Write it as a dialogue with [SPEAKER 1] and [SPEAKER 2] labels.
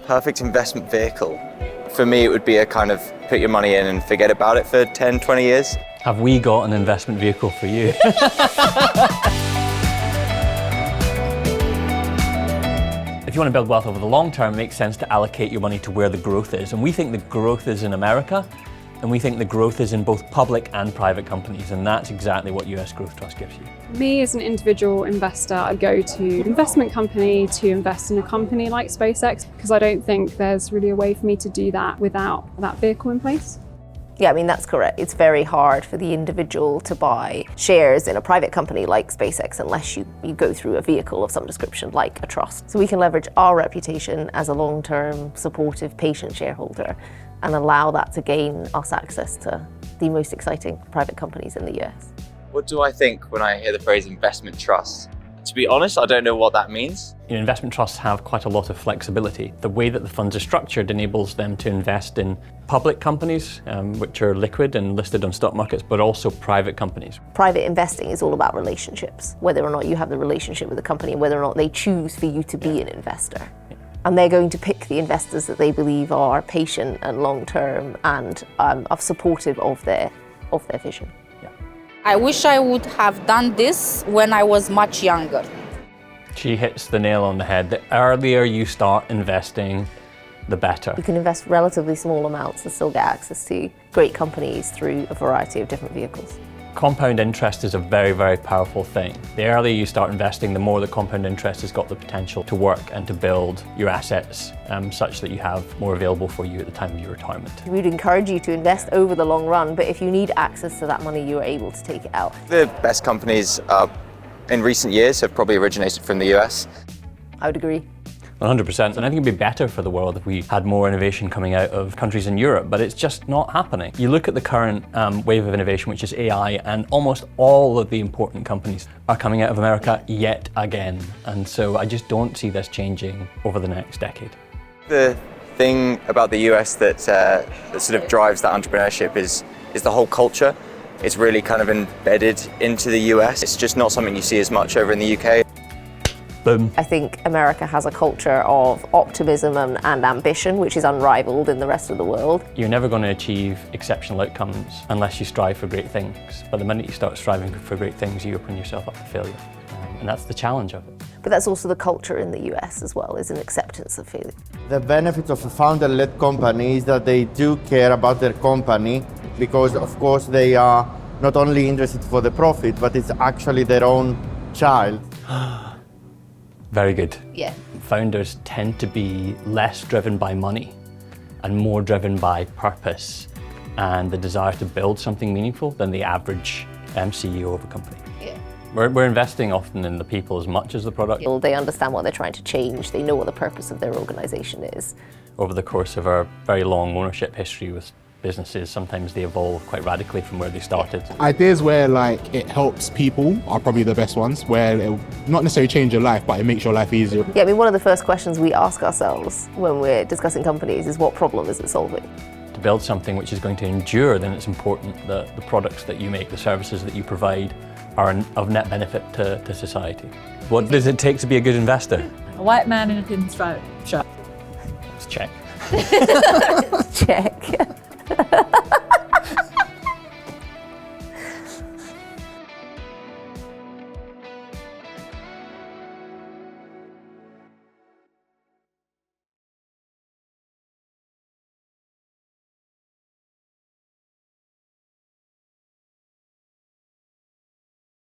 [SPEAKER 1] perfect investment vehicle. For me, it would be a kind of put your money in and forget about it for 10, 20 years.
[SPEAKER 2] Have we got an investment vehicle for you? If you want to build wealth over the long term, it makes sense to allocate your money to where the growth is. And we think the growth is in America, and we think the growth is in both public and private companies, and that's exactly what US Growth Trust gives you.
[SPEAKER 3] Me as an individual investor, I go to an investment company to invest in a company like SpaceX because I don't think there's really a way for me to do that without that vehicle in place.
[SPEAKER 4] Yeah, I mean, that's correct. It's very hard for the individual to buy shares in a private company like SpaceX unless you go through a vehicle of some description like a trust. So we can leverage our reputation as a long-term, supportive, patient shareholder and allow that to gain us access to the most exciting private companies in the US.
[SPEAKER 1] What do I think when I hear the phrase investment trust? To be honest, I don't know what that means.
[SPEAKER 2] Investment trusts have quite a lot of flexibility. The way that the funds are structured enables them to invest in public companies, which are liquid and listed on stock markets, but also private companies.
[SPEAKER 4] Private investing is all about relationships, whether or not you have the relationship with the company and whether or not they choose for you to be an investor. And they're going to pick the investors that they believe are patient and long-term and are supportive of their vision.
[SPEAKER 5] I wish I would have done this when I was much younger.
[SPEAKER 2] She hits the nail on the head. The earlier you start investing, the better.
[SPEAKER 4] You can invest relatively small amounts and still get access to great companies through a variety of different vehicles.
[SPEAKER 2] Compound interest is a very, very powerful thing. The earlier you start investing, the more the compound interest has got the potential to work and to build your assets such that you have more available for you at the time of your retirement.
[SPEAKER 4] We'd encourage you to invest over the long run, but if you need access to that money, you are able to take it out.
[SPEAKER 1] The best companies in recent years have probably originated from the US.
[SPEAKER 4] I would agree.
[SPEAKER 2] 100%, and I think it'd be better for the world if we had more innovation coming out of countries in Europe, but it's just not happening. You look at the current wave of innovation, which is AI, and almost all of the important companies are coming out of America yet again. And so I just don't see this changing over the next decade.
[SPEAKER 1] The thing about the US that sort of drives that entrepreneurship is the whole culture. It's really kind of embedded into the US. It's just not something you see as much over in the UK.
[SPEAKER 2] Boom.
[SPEAKER 4] I think America has a culture of optimism and ambition, which is unrivaled in the rest of the world.
[SPEAKER 2] You're never going to achieve exceptional outcomes unless you strive for great things. But the minute you start striving for great things, you open yourself up to failure. And that's the challenge of it.
[SPEAKER 4] But that's also the culture in the US as well, is an acceptance of failure.
[SPEAKER 6] The benefit of a founder-led company is that they do care about their company because, of course, they are not only interested for the profit, but it's actually their own child.
[SPEAKER 2] Very good.
[SPEAKER 4] Yeah.
[SPEAKER 2] Founders tend to be less driven by money and more driven by purpose and the desire to build something meaningful than the average CEO of a company.
[SPEAKER 4] Yeah.
[SPEAKER 2] We're investing often in the people as much as the product.
[SPEAKER 4] They understand what they're trying to change. They know what the purpose of their organization is.
[SPEAKER 2] Over the course of our very long ownership history with businesses, sometimes they evolve quite radically from where they started.
[SPEAKER 7] Ideas where it helps people are probably the best ones, where it'll not necessarily change your life, but it makes your life easier.
[SPEAKER 4] Yeah, I mean, one of the first questions we ask ourselves when we're discussing companies is what problem is it solving?
[SPEAKER 2] To build something which is going to endure, then it's important that the products that you make, the services that you provide, are of net benefit to society. What does it take to be a good investor?
[SPEAKER 8] A white man in a pinstripe shirt.
[SPEAKER 2] Let's check.
[SPEAKER 4] Check.